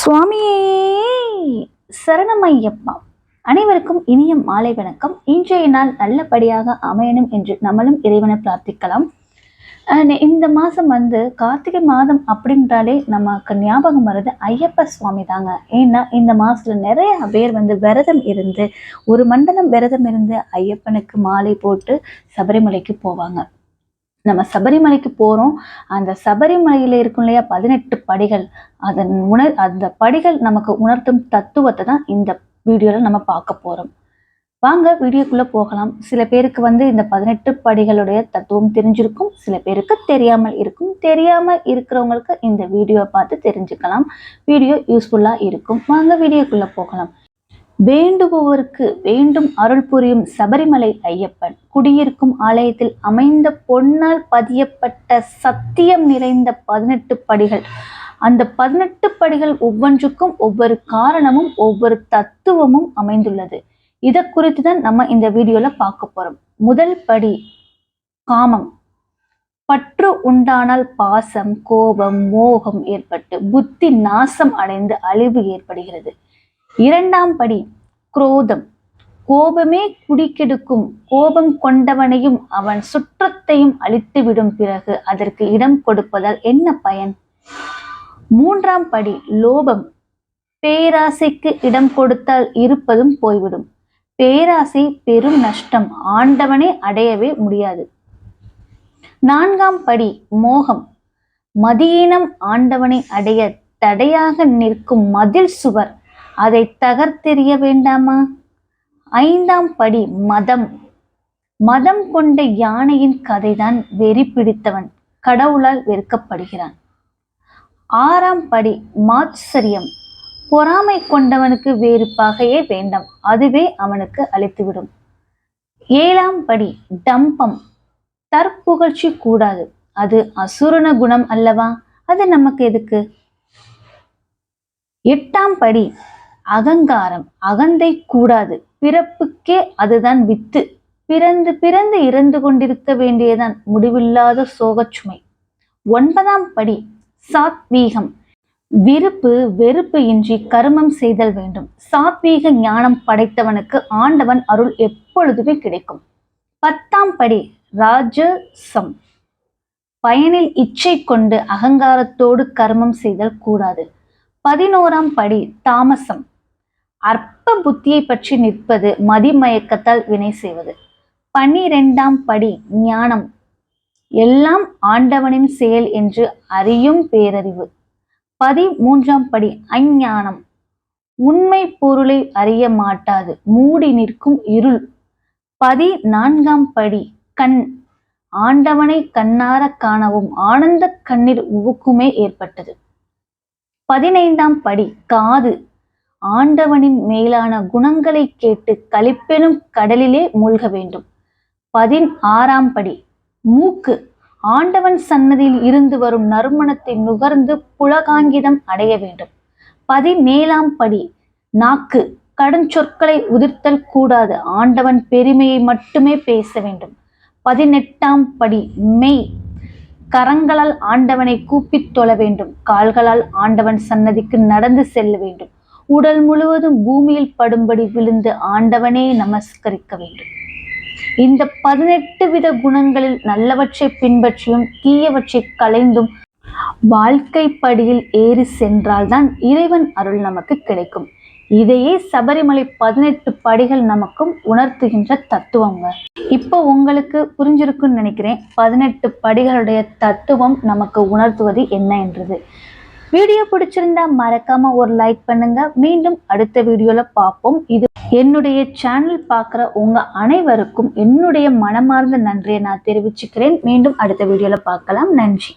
சுவாமியே சரணமையப்பா. அனைவருக்கும் இனிய மாலை வணக்கம். இன்றைய நாள் நல்லபடியாக அமையணும் என்று நம்மளும் இறைவனை பிரார்த்திக்கலாம். இந்த மாதம் கார்த்திகை மாதம் அப்படின்றாலே நமக்கு ஞாபகம் வருது ஐயப்ப சுவாமி தாங்க. ஏன்னா இந்த மாதத்துல நிறைய பேர் விரதம் இருந்து ஒரு மண்டலம் விரதம் இருந்து ஐயப்பனுக்கு மாலை போட்டு சபரிமலைக்கு போவாங்க. நம்ம சபரிமலைக்கு போகிறோம். அந்த சபரிமலையில் இருக்கும் இல்லையா 18 படிகள், அந்த படிகள் நமக்கு உணர்த்தும் தத்துவத்தை தான் இந்த வீடியோவில் நம்ம பார்க்க போகிறோம். வாங்க வீடியோக்குள்ளே போகலாம். சில பேருக்கு இந்த 18 படிகளுடைய தத்துவம் தெரிஞ்சிருக்கும், சில பேருக்கு தெரியாமல் இருக்கும். தெரியாமல் இருக்கிறவங்களுக்கு இந்த வீடியோவை பார்த்து தெரிஞ்சுக்கலாம். வீடியோ யூஸ்ஃபுல்லாக இருக்கும். வாங்க வீடியோக்குள்ளே போகலாம். வேண்டுபவருக்கு வேண்டும் அருள் புரியும் சபரிமலை ஐயப்பன் குடியிருக்கும் ஆலயத்தில் அமைந்த பொன்னால் பதியப்பட்ட சத்தியம் நிறைந்த 18 படிகள். அந்த 18 படிகள் ஒவ்வொன்றுக்கும் ஒவ்வொரு காரணமும் ஒவ்வொரு தத்துவமும் அமைந்துள்ளது. இதை குறித்து தான் நம்ம இந்த வீடியோல பார்க்க போறோம். முதல் படி காமம். பற்று உண்டானால் பாசம், கோபம், மோகம் ஏற்பட்டு புத்தி நாசம் அடைந்து அழிவு ஏற்படுகிறது. இரண்டாம் படி குரோதம். கோபமே குடிக்கெடுக்கும். கோபம் கொண்டவனையும் அவன் சுற்றத்தையும் அழித்துவிடும். பிறகு அதற்கு இடம் கொடுப்பதால் என்ன பயன்? மூன்றாம் படி லோபம். பேராசைக்கு இடம் கொடுத்தால் இருப்பதும் போய்விடும். பேராசை பெரும் நஷ்டம். ஆண்டவனை அடையவே முடியாது. நான்காம் படி மோகம். மதியீனம் ஆண்டவனை அடைய தடையாக நிற்கும் மதில் சுவர். அதை தகர்த்தெறிய வேண்டாமா? ஐந்தாம் படி மதம். மதம் கொண்ட யானையின் கதைதான் வெறி பிடித்தவன் கடவுளால் வெறுக்கப்படுகிறான். ஆறாம் படி மாத்சரியம். பொறாமை கொண்டவனுக்கு வேறு பகையே வேண்டாம், அதுவே அவனுக்கு அழித்துவிடும். ஏழாம் படி டம்பம். தற்புகழ்ச்சி கூடாது, அது அசுரன குணம் அல்லவா, அது நமக்கு எதுக்கு? எட்டாம் படி அகங்காரம். அகந்தை கூடாது, பிறப்புக்கே அதுதான் வித்து. பிறந்து பிறந்து இறந்து கொண்டிருக்க வேண்டியதான் முடிவில்லாத சோகச்சுமை. ஒன்பதாம் படி சாத்வீகம். விருப்பு வெறுப்பு இன்றி கர்மம் செய்தல் வேண்டும். சாத்வீக ஞானம் படைத்தவனுக்கு ஆண்டவன் அருள் எப்பொழுதுமே கிடைக்கும். பத்தாம் படி ராஜசம். பயனில் இச்சை கொண்டு அகங்காரத்தோடு கர்மம் செய்தல் கூடாது. 11ஆம் படி தாமசம். அற்ப புத்தியை பற்றி நிற்பது, மதிமயக்கத்தால் வினை செய்வது. 12ஆம் படி ஞானம். எல்லாம் ஆண்டவனின் செயல் என்று அறியும் பேரறிவு. 13ஆம் படி அஞ்ஞானம். உண்மை பொருளை அறிய மாட்டாது, மூடி நிற்கும் இருள். 14ஆம் படி கண். ஆண்டவனை கண்ணார காணவும் ஆனந்த கண்ணீர் உவுக்குமே ஏற்பட்டது. 15ஆம் படி காது. ஆண்டவனின் மேலான குணங்களை கேட்டு களிப்பெனும் கடலிலே மூழ்க வேண்டும். 16ஆம் படி மூக்கு. ஆண்டவன் சன்னதியில் இருந்து வரும் நறுமணத்தை நுகர்ந்து புலகாங்கிதம் அடைய வேண்டும். 17ஆம் படி நாக்கு. கடுஞ்சொற்களை உதிர்த்தல் கூடாது, ஆண்டவன் பெருமையை மட்டுமே பேச வேண்டும். 18ஆம் படி மெய். கரங்களால் ஆண்டவனை கூப்பித் தொழ வேண்டும், கால்களால் ஆண்டவன் சன்னதிக்கு நடந்து செல்ல வேண்டும். உடல் முழுவதும் பூமியில் படும்படி விழுந்து ஆண்டவனே நமஸ்கரிக்க வேண்டும். இந்த 18 வித குணங்களில் நல்லவற்றை பின்பற்றியும் தீயவற்றை களைந்தும் வாழ்க்கை படியில் ஏறி சென்றால்தான் இறைவன் அருள் நமக்கு கிடைக்கும். இதையே சபரிமலை 18 படிகள் நமக்கும் உணர்த்துகின்ற தத்துவங்க. இப்போ உங்களுக்கு புரிஞ்சிருக்குன்னு நினைக்கிறேன் 18 படிகளுடைய தத்துவம் நமக்கு உணர்த்துவது என்ன என்றது. வீடியோ பிடிச்சிருந்தா மறக்காம ஒரு லைக் பண்ணுங்க. மீண்டும் அடுத்த வீடியோல பார்ப்போம். இது என்னுடைய சேனல் பார்க்குற உங்க அனைவருக்கும் என்னுடைய மனமார்ந்த நன்றியை நான் தெரிவிச்சுக்கிறேன். மீண்டும் அடுத்த வீடியோல பார்க்கலாம். நன்றி.